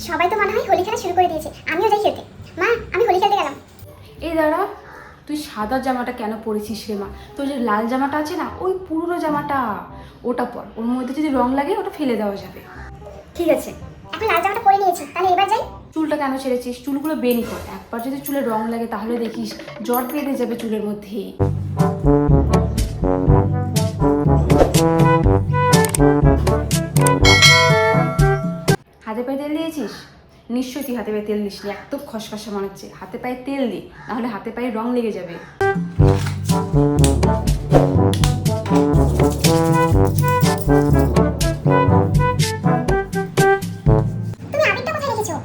সবাই তো মনে হয় হোলি খেলা শুরু করে দিয়েছে, আমিও যাই খেলতে। মা, আমি হোলি খেলতে গেলাম। এই দাঁড়া, তুই সাদা জামাটা কেন পরেছিস রে মা? তোর যে লাল জামাটা আছে না, ওই পুরনো জামাটা, ওটা পর। ওর মধ্যে যদি রং লাগে ওটা ফেলে দেওয়া যাবে। ঠিক আছে, এখন লাল জামাটা পরে নিয়েছি, তাহলে এবার যাই। চুলটা কেন ছেড়েছিস? চুলগুলো বেনি কর। একবার যদি চুলে রং লাগে তাহলে দেখিস জ্বর বেঁধে যাবে চুলের মধ্যে। হাতে পায়ে তেল দিয়েছিস? নিশ্চয়ই তুই হাতে পায়ে তেল দিসনি, একদম খসখসা মনে হচ্ছে। হাতে পায়ে তেল দি, নাহলে হাতে পায়ে রং লেগে যাবে। তুমি আবিরটা কোথায় রেখেছো?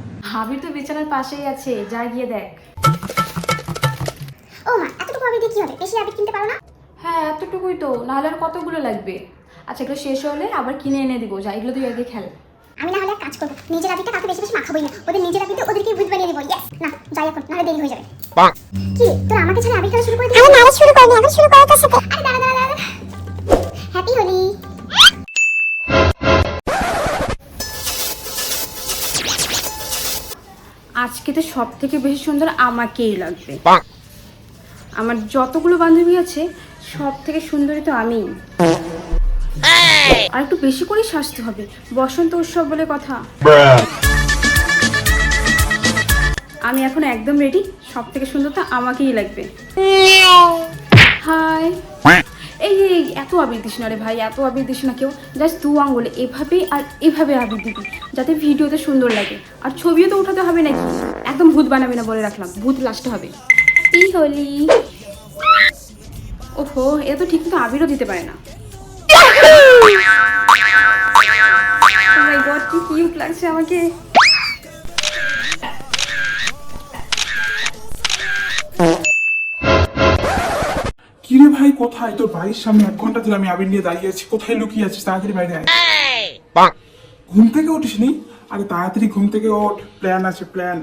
আবির তো বিছানার পাশেই আছে, যা গিয়ে দেখ। ও মা, এতটুকু আবির দিয়ে কি হবে? বেশি আবির কিনতে পারো না? হ্যাঁ, এতটুকুই তো, নাহলে আর কতগুলো লাগবে? আচ্ছা, এগুলো শেষ হলে আবার কিনে এনে দিব। যা, এগুলো তুই আগে খেল। আমি না হলে এক কাজ করবো, নিজের আবিরটা কাউকে বেশি বেশি মাখাবোই না, ওদের নিজের আবিরটা ওদেরকে ভূত বানিয়ে দেবো। ইয়েস, না যাই এখন, নাহলে দেরি হয়ে যাবে। কি রে, তোর আমাকে ছাড়া আবির খেলা শুরু করে দিলি? আমি না শুরু করিনি, এখন শুরু করার তোর সাথে। আরে দাঁড়া দাঁড়া দাঁড়া, হ্যাপি হোলি। আজকে তো সব থেকে বেশি সুন্দর আমাকেই লাগবে। আমার যতগুলো বান্ধবী আছে সব থেকে সুন্দরী তো আমিই। আর একটু বেশি করেই সাজতে হবে, বসন্ত উৎসব বলে কথা। আমি এখন একদম রেডি, সব থেকে সুন্দর তো আমাকেই লাগবে। হাই, এই এই এত আবির দিস না রে ভাই, এত আবির দিস না। কেউ জাস্ট 2 আঙ্গুলে এভাবে আর এভাবে আবির দিবি, যাতে ভিডিওতে সুন্দর লাগে। আর ছবিও তো উঠাতে হবে নাকি, একদম ভূত বানাবি না বলে রাখলাম, ভূত লাস্টে হবে। এই হোলি। ওহো, এ তো ঠিক মতো আবিরও দিতে পারে না। Oh my God, কি কিউট লাগছে আমাকে। কিরে ভাই, কোথায়? তোর বাড়ির সামনে 1 ঘন্টা ধরে আমি আবির নিয়ে দাঁড়িয়ে আছি। কোথায় লুকিয়ে আছিস? তাড়াতাড়ি বাইরে আয়। ঘুম থেকে উঠিসনি? আরে তাড়াতাড়ি ঘুম থেকে ওঠ, প্ল্যান আছে, প্ল্যান,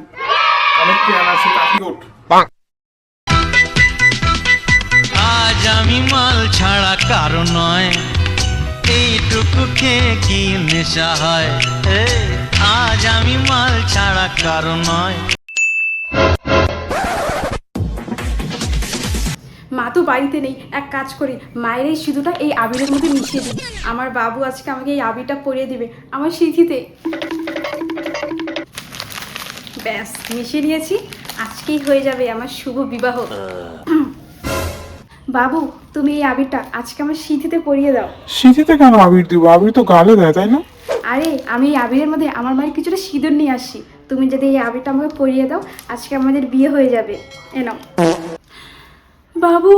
অনেক প্ল্যান আছে, তাড়াতাড়ি ওঠ। আজ আমি মাল ছাড়া কারো নয়, এইটুকু খেয়ে কি নেশা হয়। আজ আমি মাল ছাড়া কারো নয়। মা তো বাড়িতে নেই, এক কাজ করি, মায়ের এই সিঁদুরটা এই আবিরের মধ্যে মিশিয়ে দিই। আমার বাবু আজকে আমাকে এই আবিরটা পরিয়ে দিবে আমার সিঁথিতে। ব্যাস, মিশিয়ে নিয়েছি, আজকেই হয়ে যাবে আমার শুভ বিবাহ। বাবু, তুমি এই আবিরটা আজকে আমার সিঁথিতে পরিয়ে দাও। সিঁথিতে কেন আবির দিব? আবির তো গালে দেয়, তাই না? আরে, আমি এই আবিরের মধ্যে আমার মায়ের কিছুটা সিঁদুর নিয়ে আসি। তুমি যদি এই আবিরটা আমাকে পরিয়ে দাও, আজকে আমাদের বিয়ে হয়ে যাবে। এ নাও বাবু।